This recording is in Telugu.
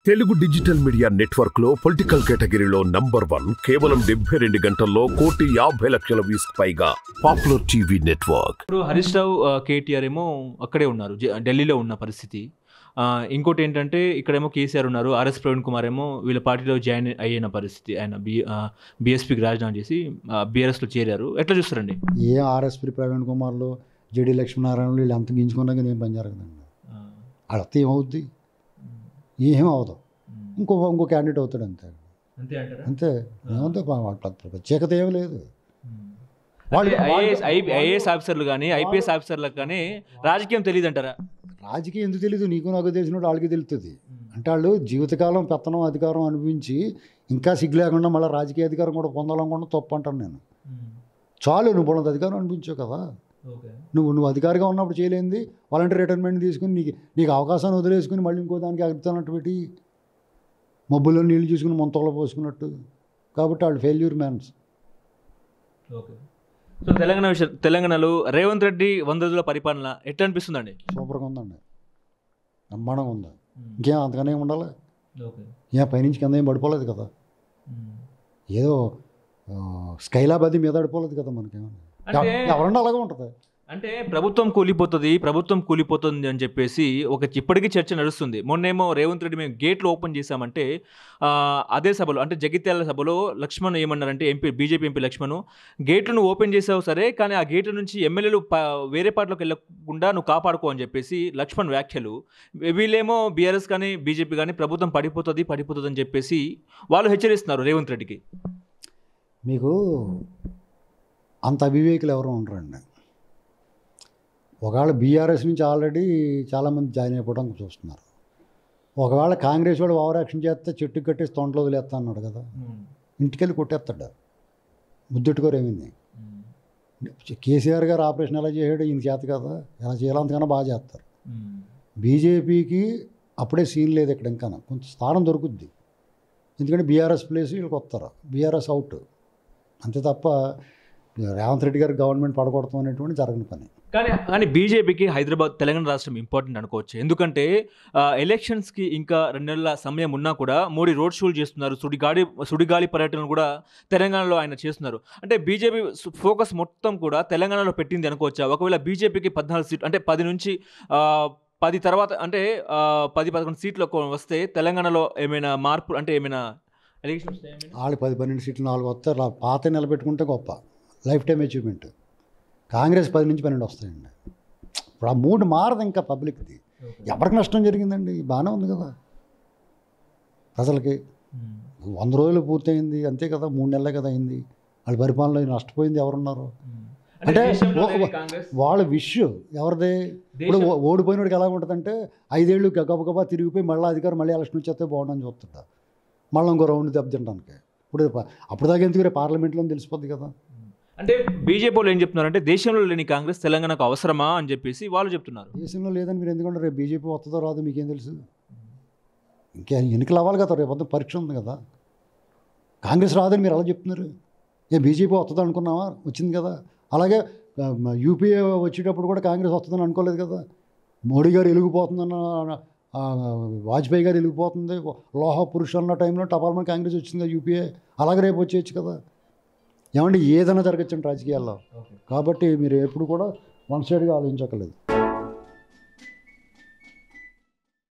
తెలుగు డిజిటల్ మీడియా నెట్వర్క్ లో పొలిటికల్ కేటగిరీలో నంబర్ 1 కేవలం 72 గంటల్లో 1,50,00,000 వ్యూస్ పైగా పాపులర్ టీవీ నెట్వర్క్. ఇప్పుడు హరీష్ రావు కేటీఆర్ ఏమో అక్కడే ఉన్నారు, ఢిల్లీలో ఉన్న పరిస్థితి. ఇంకోటి ఏంటంటే ఇక్కడేమో కేసీఆర్ ఉన్నారు, ఆర్ఎస్ ప్రవీణ్ కుమార్ ఏమో వీళ్ళ పార్టీలో జాయిన్ అయిన పరిస్థితి. ఆయన బీఎస్పీకి రాజీనామా చేసి బీఆర్ఎస్లో చేరారు. ఎట్లా చూస్తారండి? ఏ ఆర్ఎస్ ప్రవీణ్ కుమార్లు, జేడీ లక్ష్మీనారాయణలు వీళ్ళు ఎంత గించుకున్నాక నేను పని జరగదండి. అడితే ఏమవుద్ది? ఏం అవదు. ఇంకో క్యాండిడేట్ అవుతాడు అంతే. అంతే ఏమంటే ప్రత్యేకత ఏమి లేదు. ఐఏఎస్ ఆఫీసర్లు కానీ ఐపీఎస్ ఆఫీసర్లకు కానీ రాజకీయం తెలియదు అంటారా? రాజకీయం ఎందుకు తెలియదు? నీకు నాకు తెలిసినట్టు వాళ్ళకి తెలుస్తుంది. అంటే వాళ్ళు జీవితకాలం పెత్తనం అధికారం అనిపించి ఇంకా సిగ్గు లేకుండా మళ్ళీ రాజకీయ అధికారం కూడా పొందాలనుకుంటే తప్పు అంటాను నేను. చాలు, నువ్వు పొందదు అధికారం అనిపించావు కదా. నువ్వు అధికారిగా ఉన్నప్పుడు చేయలేంది వాలంటీర్ రిటైర్మెంట్ తీసుకుని నీకు అవకాశాన్ని వదిలేసుకుని మళ్ళీ ఇంకో దానికి అగుతున్నట్టు పెట్టి మబ్బుల్లో నీళ్ళు చూసుకుని ముంతలో పోసుకున్నట్టు. కాబట్టి వాళ్ళు ఫెయిల్యూర్ మ్యాన్స్. సో తెలంగాణలో రేవంత్ రెడ్డి 100 రోజుల పరిపాలన ఎట్లా అనిపిస్తుందండి? సూపర్గా ఉందండి, బ్రహ్మాండంగా ఉంది. ఇంకేం అంతగానే ఉండాలి? ఏం పైనుంచి కింద ఏం పడిపోలేదు కదా, ఏదో స్కైలాబాదీ మీద పడిపోలేదు కదా. మనకేమన్నా ఎవరన్నా అలాగే ఉంటుంది. అంటే ప్రభుత్వం కూలిపోతుంది అని చెప్పేసి ఇప్పటికీ చర్చ నడుస్తుంది. మొన్నేమో రేవంత్ రెడ్డి మేము గేట్లు ఓపెన్ చేశామంటే అదే సభలో అంటే జగిత్యాల సభలో లక్ష్మణ్ ఏమన్నారంటే బీజేపీ ఎంపీ లక్ష్మణ్, గేట్లను ఓపెన్ చేసావు సరే కానీ ఆ గేట్ల నుంచి ఎమ్మెల్యేలు వేరే పార్టీలోకి వెళ్ళకుండా నువ్వు కాపాడుకో అని చెప్పేసి లక్ష్మణ్ వ్యాఖ్యలు. వీళ్ళేమో బీఆర్ఎస్ కానీ బీజేపీ కానీ ప్రభుత్వం పడిపోతుంది అని చెప్పేసి వాళ్ళు హెచ్చరిస్తున్నారు రేవంత్ రెడ్డికి. మీకు అంత అవివేకులు ఎవరు ఉండరండి. ఒకవేళ బీఆర్ఎస్ నుంచి ఆల్రెడీ చాలామంది జాయిన్ అయిపోవడం చూస్తున్నారు. ఒకవేళ కాంగ్రెస్ వాడు ఓవర్ యాక్షన్ చేస్తే చెట్టు కట్టేసి తొంటలో వదిలేస్తా అన్నాడు కదా, ఇంటికెళ్ళి కొట్టేస్తాడు. ముద్దెట్టుకోరు ఏమైంది? కేసీఆర్ గారు ఆపరేషన్ ఎలా చేసాడు ఈయన చేత కదా, ఎలా చేయాలో అంతకన్నా బాగా చేస్తారు. బీజేపీకి అప్పుడే సీన్ లేదు ఇక్కడ, ఇంకా కొంత స్థానం దొరుకుద్ది. ఎందుకంటే బీఆర్ఎస్ ప్లేస్ వీళ్ళకి వస్తారు, బీఆర్ఎస్ అవుట్ అంతే తప్ప రేవంత్ రెడ్డి గారు గవర్నమెంట్ పడగొడతాం అనేటువంటి జరగని పని. కానీ బీజేపీకి తెలంగాణ రాష్ట్రం ఇంపార్టెంట్ అనుకోవచ్చు. ఎందుకంటే ఎలక్షన్స్కి ఇంకా 2 నెలల సమయం ఉన్నా కూడా మోడీ రోడ్ షోలు చేస్తున్నారు, సుడిగాలి పర్యటనలు కూడా తెలంగాణలో ఆయన చేస్తున్నారు. అంటే బీజేపీ ఫోకస్ మొత్తం కూడా తెలంగాణలో పెట్టింది అనుకోవచ్చా? ఒకవేళ బీజేపీకి 14 సీట్లు అంటే 10 నుంచి 10 తర్వాత అంటే 10-11 సీట్లు వస్తే తెలంగాణలో ఏమైనా మార్పు అంటే ఏమైనా ఎలక్షన్స్ వాళ్ళు 10-12 సీట్లు 4 వస్తారు, పాత నిలబెట్టుకుంటే గొప్ప లైఫ్ టైం అచీవ్మెంట్. కాంగ్రెస్ 10 నుంచి 12 వస్తాయండి. ఇప్పుడు ఆ మూడు మారదు ఇంకా పబ్లిక్ది. ఎవరికి నష్టం జరిగిందండి? బాగానే ఉంది కదా ప్రజలకి. 100 రోజులు పూర్తయింది అంతే కదా, 3 నెలలే కదా అయింది. వాళ్ళ పరిపాలనలో నష్టపోయింది ఎవరున్నారు? అంటే వాళ్ళ విష్ ఎవరిదే? ఇప్పుడు ఓడిపోయినోడికి ఎలా ఉంటుందంటే 5 ఏళ్ళు గబగబా తిరిగిపోయి మళ్ళీ అధికారం మళ్ళీ ఎలక్షన్ వచ్చేస్తే బాగుండని చూస్తుంటా, మళ్ళీ ఇంకో రౌండ్ దెబ్బతింటానికి. అప్పుడు దాకా ఎందుకు పార్లమెంట్లో తెలిసిపోద్ది కదా. అంటే బీజేపీ వాళ్ళు ఏం చెప్తున్నారంటే దేశంలో లేని కాంగ్రెస్ తెలంగాణకు అవసరమా అని చెప్పేసి వాళ్ళు చెప్తున్నారు. దేశంలో లేదని మీరు ఎందుకంటే రేపు బీజేపీ వస్తుందో రాదో మీకేం తెలుసు? ఇంకా ఎన్నికలు అవ్వాలి కదా, రేపు వద్ద పరీక్ష ఉంది కదా. కాంగ్రెస్ రాదని మీరు అలా చెప్తున్నారు. బీజేపీ వస్తుందో అనుకున్నావా? వచ్చింది కదా. అలాగే యూపీఏ వచ్చేటప్పుడు కూడా కాంగ్రెస్ వస్తుందని అనుకోలేదు కదా. మోడీ గారు వెలిగిపోతుందన్న, వాజ్పేయి గారు వెలిగిపోతుంది, లోహ పురుషు అన్న టైంలో టపాల్మని కాంగ్రెస్ వచ్చింది కదా యూపీఏ. అలాగే రేపు వచ్చేయచ్చు కదా. ఏమంటే ఏదైనా జరగచ్చండి రాజకీయాల్లో. కాబట్టి మీరు ఎప్పుడు కూడా వన్ సైడ్గా ఆలోచించక్కర్లేదు.